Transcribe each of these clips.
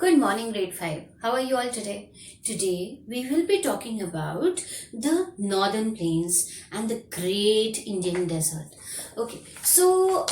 Good morning, grade 5. How are you all today? Today, we will be talking about the northern plains and the great Indian desert. Okay, so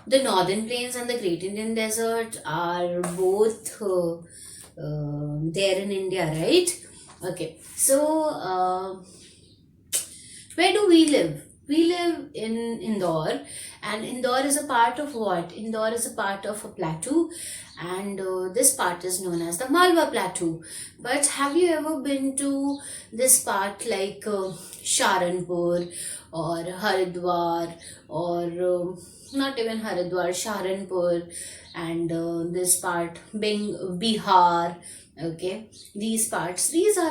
the northern plains and the great Indian desert are both there in India, right? Okay, so where do we live? We live in Indore, and Indore is a part of what? Indore is a part of a plateau, and this part is known as the Malwa Plateau. But have you ever been to this part like Saharanpur or Haridwar or not even Haridwar, Saharanpur, and this part Bihar? Okay, these are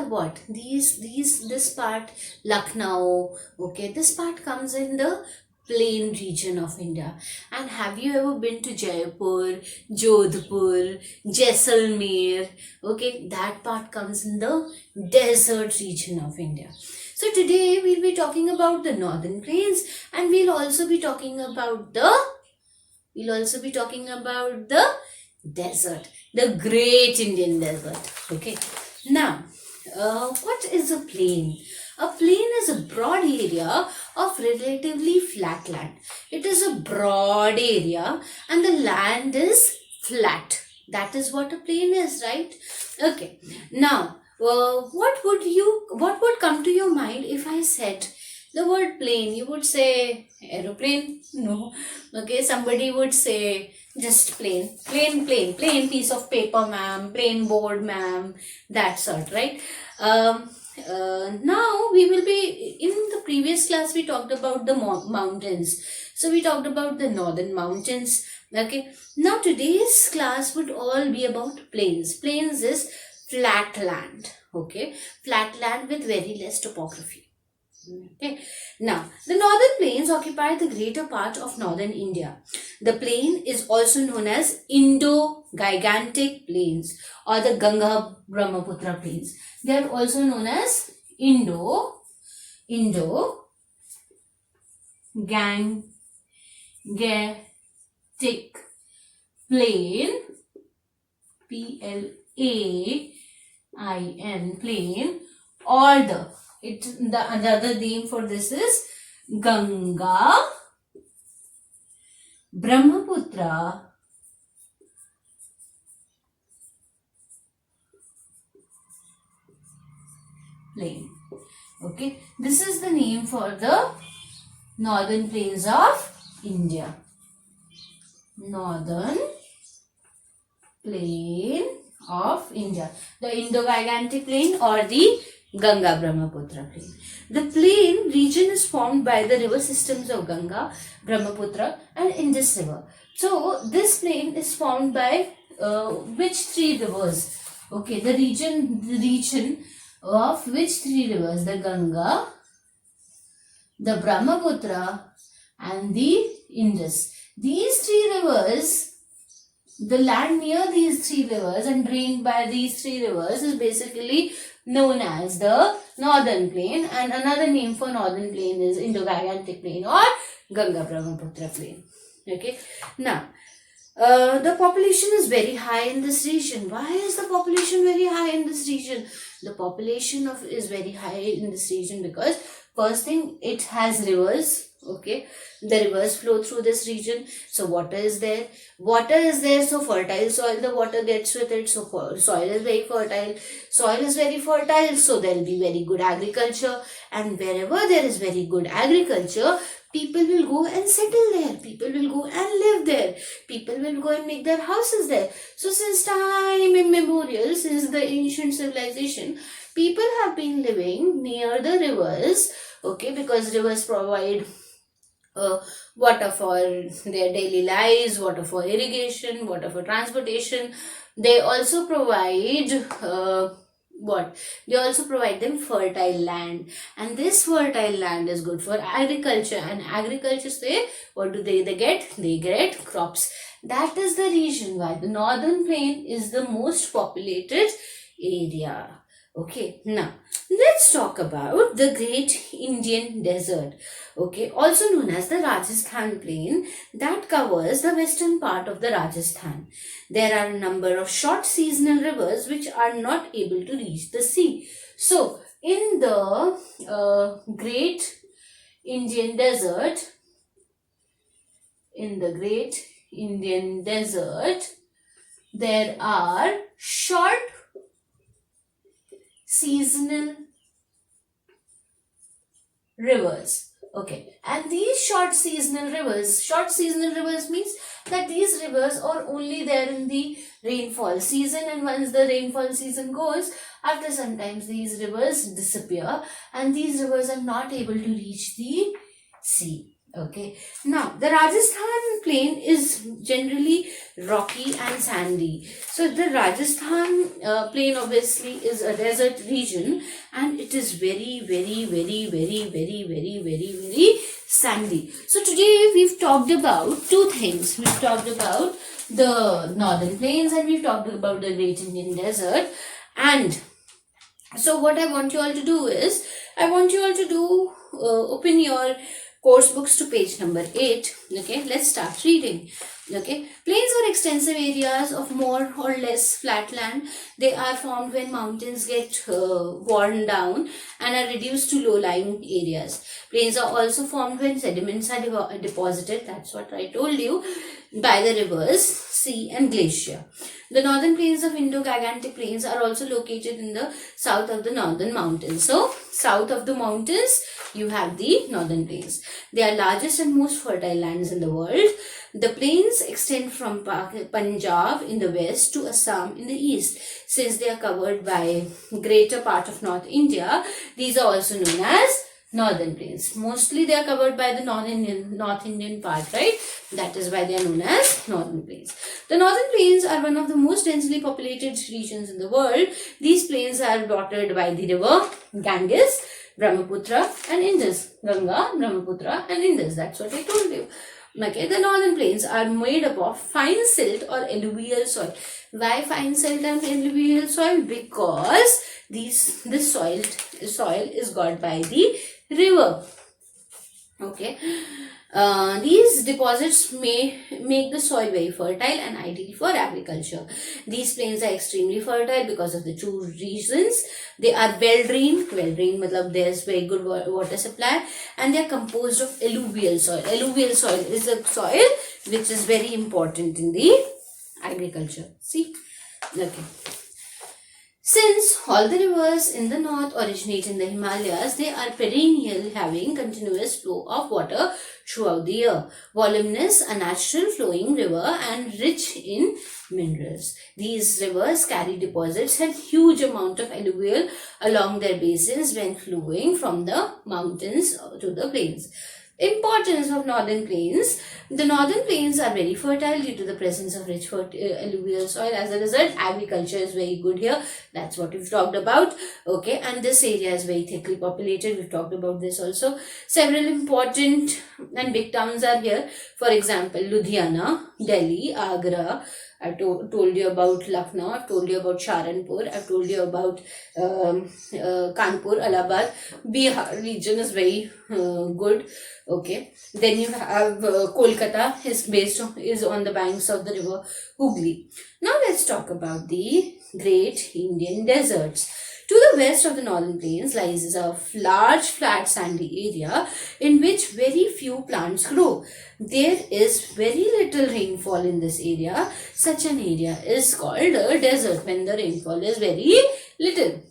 what this part Lucknow. Okay, this part comes in the plain region of India. And have you ever been to Jaipur, Jodhpur, Jaisalmer? Okay, that part comes in the desert region of India. So today we'll be talking about the northern plains, and we'll also be talking about the desert, the great Indian desert. Okay, now what is a plain? A plain is a broad area of relatively flat land. It is a broad area and the land is flat. That is what a plain is, right? Okay, now what would come to your mind if I said the word plane? You would say aeroplane? No. Okay, somebody would say just plain piece of paper, ma'am, plain board, ma'am, that sort, right? Now we will be, in the previous class we talked about the mountains. So we talked about the northern mountains. Okay, now today's class would all be about plains. Plains is flat land. Okay, flat land with very less topography. Okay. Now, the northern plains occupy the greater part of northern India. The plain is also known as Indo-Gigantic Plains or the Ganga-Brahmaputra Plains. They are also known as Indo-Gangetic Plain, Plain, plain, or the other name for this is Ganga, Brahmaputra, plain. Okay, this is the name for the northern plains of India. Northern plain of India, the Indo-Gigantic Plain or the Ganga Brahmaputra plain. The plain region is formed by the river systems of Ganga, Brahmaputra and Indus River. So this plain is formed by which three rivers? Okay, the region of which three rivers? The Ganga, the Brahmaputra and the Indus. These three rivers, the land near these three rivers and drained by these three rivers is basically known as the northern plain, and another name for northern plain is Indo-Gigantic Plain or Ganga Brahmaputra plain. Okay, now the population is very high in this region. Why is the population very high in this region? The population is very high in this region because first thing, it has rivers. Okay, the rivers flow through this region, so water is there, so fertile soil, the water gets with it, so soil is very fertile, so there will be very good agriculture, and wherever there is very good agriculture, people will go and settle there, people will go and live there, people will go and make their houses there. So since time immemorial, since the ancient civilization, people have been living near the rivers. Okay, because rivers provide water for their daily lives, water for irrigation, water for transportation. They also provide they also provide them fertile land, and this fertile land is good for agriculture, and agriculture say, what do they get? They get crops. That is the reason why the northern plain is the most populated area. Okay, now let's talk about the Great Indian Desert, okay, also known as the Rajasthan Plain, that covers the western part of the Rajasthan. There are a number of short seasonal rivers which are not able to reach the sea. So, in the Great Indian Desert, there are short seasonal rivers. Okay, and these short seasonal rivers means that these rivers are only there in the rainfall season, and once the rainfall season goes, after sometimes these rivers disappear and these rivers are not able to reach the sea. Okay, now the Rajasthan plain is generally rocky and sandy. So the Rajasthan plain obviously is a desert region, and it is very, very, very, very, very, very, very, very sandy. So today we've talked about two things. We've talked about the northern plains and we've talked about the Great Indian Desert. And so what I want you all to do is, I want you all to do open your course books to page number 8. Okay, let's start reading. Okay, plains are extensive areas of more or less flat land. They are formed when mountains get worn down and are reduced to low-lying areas. Plains are also formed when sediments are deposited, that's what I told you, by the rivers, sea and glacier. The northern plains of Indo-Gangetic plains are also located in the south of the northern mountains. So, south of the mountains, you have the northern plains. They are largest and most fertile lands in the world. The plains extend from Punjab in the west to Assam in the east. Since they are covered by greater part of North India, these are also known as northern plains. Mostly they are covered by the North Indian part, right? That is why they are known as northern plains. The northern plains are one of the most densely populated regions in the world. These plains are dotted by the river Ganges, Brahmaputra and Indus. Ganga, Brahmaputra and Indus. That's what I told you. Okay, the northern plains are made up of fine silt or alluvial soil. Why fine silt and alluvial soil? Because this soil is got by the river. Okay, these deposits may make the soil very fertile and ideal for agriculture. These plains are extremely fertile because of the two reasons. They are well drained matlab there's very good water supply, and they are composed of alluvial soil. Alluvial soil is a soil which is very important in the agriculture. See, okay. Since all the rivers in the north originate in the Himalayas, they are perennial, having continuous flow of water throughout the year. Voluminous, a natural flowing river and rich in minerals. These rivers carry deposits and huge amount of alluvial along their basins when flowing from the mountains to the plains. Importance of northern plains. The northern plains are very fertile due to the presence of rich alluvial soil. As a result, agriculture is very good here. That's what we've talked about. Okay, and this area is very thickly populated. We've talked about this also. Several important and big towns are here. For example, Ludhiana, Delhi, Agra. I told you about Lucknow, I've told you about Saharanpur, I've told you about Kanpur, Allahabad. Bihar region is very good. Okay, then you have Kolkata is on the banks of the river Hooghly. Now let's talk about the Great Indian Deserts. To the west of the northern plains lies a large flat sandy area in which very few plants grow. There is very little rainfall in this area. Such an area is called a desert when the rainfall is very little.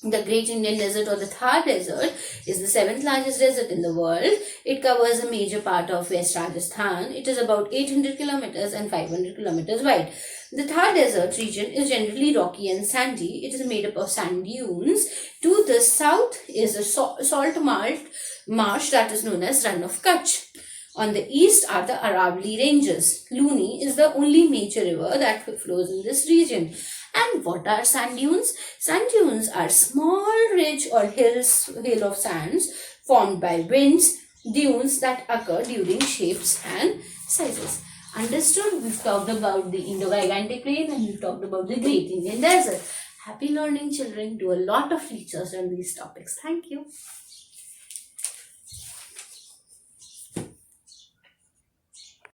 The Great Indian Desert or the Thar Desert is the 7th largest desert in the world. It covers a major part of West Rajasthan. It is about 800 kilometers and 500 kilometers wide. The Thar Desert region is generally rocky and sandy. It is made up of sand dunes. To the south is a salt marsh that is known as Run of Kutch. On the east are the Aravalli Ranges. Luni is the only major river that flows in this region. And what are sand dunes? Sand dunes are small ridge or hill of sands formed by winds, dunes that occur during shapes and sizes. Understood? We've talked about the Indo-Gangetic plain and we've talked about the Great Indian Desert. Happy learning, children. Do a lot of research on these topics. Thank you.